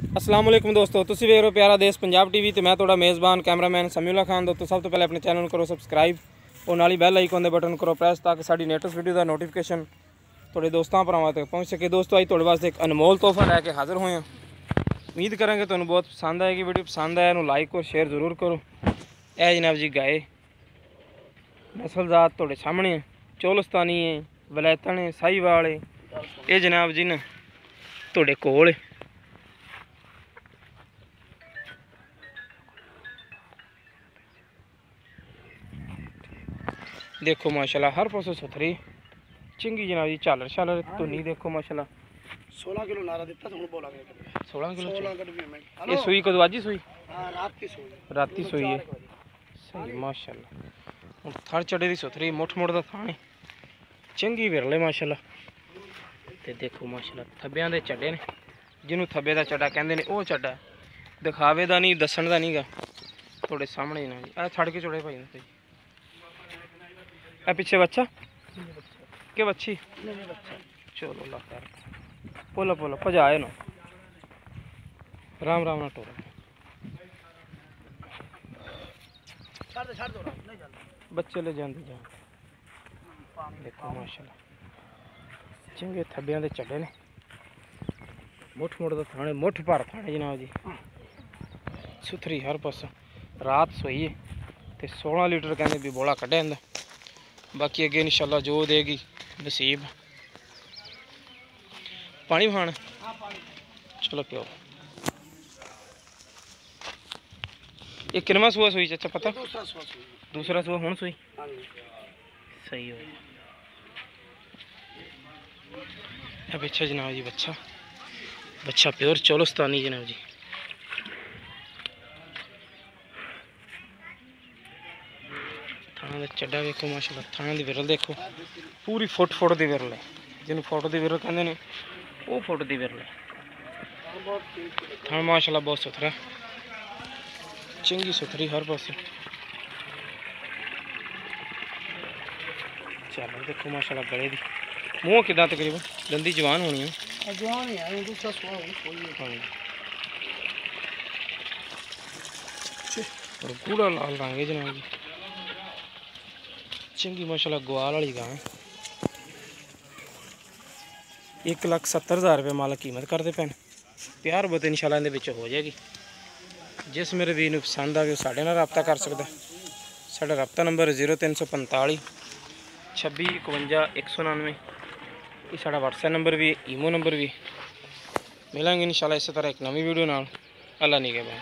अस्सलाम वालेकुम दोस्तों, तुसी वेख रहे हो प्यारा देश पंजाब टीवी ते मैं थोड़ा मेज़बान कैमरामैन समीउल्ला खान। दोस्तों सब तो पहले अपने चैनल को करो सबसक्राइब और नाली बैल आइकन दे बटन करो प्रेस ताकि साडी लेटेस्ट वीडियो का नोटिफिकेशन थोड़े दोस्तों भरावां तक पहुँच सके। दोस्तों अज थोड़े वास्ते एक अनमोल तोहफा लैके हाजिर होए हैं। उम्मीद करेंगे तुहानू बहुत पसंद आएगी। वीडियो पसंद आया लाइक और शेयर जरूर करो। यह जनाब जी गाय नस्लजात थोड़े सामने है, चोलस्तानी है, वलैतन है, साहीवाल है। ये जनाब जी ने थोड़े कोल है। देखो माशाल्लाह हर पासों सुथरी चंगी जनाब जी झालर शालर धुनी देखो माशाल्लाह। 16 किलो नारा दिता तो बोलांगे 16 किलो 16 कट ये सुई कदों अज ही सुई? हां रात की सुई है सही माशाल्लाह। थड़ चढ़े दी सुथरी मुठ मुठ दा थाने चंगी विरले माशाल्लाह। ते देखो माशाल्लाह थब्बियां दे चड्डे ने, जिन्हों थब्बे दा चड्डा कहंदे ने ओह चड्डा दिखावे दा नहीं दस्सण दा नहींगा, थोड़े सामने ना जी। आ थड़ के चुड़े भाई ने पीछे बच्चा के बच्ची चलो ला कर पोला पोला भजाए ना राम राम ना टोरा बच्चे ले जाते जा। देखो माशाल्लाह चंगे थब्बियां दे चड्डे ने, मुठ मुठ दा थाने मुठ भर थाने जनाब जी। सुथरी हर पासों रात सोई है ते 16 लीटर कहते भी बोला कड्ढे इंदा। बाकी अगे इंशाल्लाह जो देगी नसीब। पानी खाना चलो प्यो। ये किनवा सूआ सुई चाचा पता? दूसरा सूआ हुण सुई सही हो। पीछे जनाब जी बच्चा बच्चा प्योर चोलस्तानी जनाब जी। थाना चड्डा देखो माशाल्लाह, थाना की विरल देखो पूरी फुट फुट की विरल है। जिन्होंने फुट की विरल कहते हैं वो फुट की विरल है। थाना माशाल्लाह बहुत सुथरा चंगी सुथरी हर पास। चलो देखो माशाल्लाह गले की मूँह कि तकरीबन दंदी जवान होनी है। और गूढ़ा लाल रंग है जनाब जी। चंगी माशाल्लाह ग्वाल वाली गां। 1,70,000 रुपये मालक कीमत करते पैन। प्यार बहुत इंशाल्लाह इहदे हो जाएगी। जिस मेरे वीर नूं पसंद आवे साडे नाल रब्ता कर सकदा। साडा रब्ता नंबर 0345 26 51 199। ये साडा व्हाट्सएप नंबर भी ईमो नंबर भी। मिलेंगे इंशाल्लाह इस तरह एक नवी वीडियो नाल। अल्लाह निगहबान।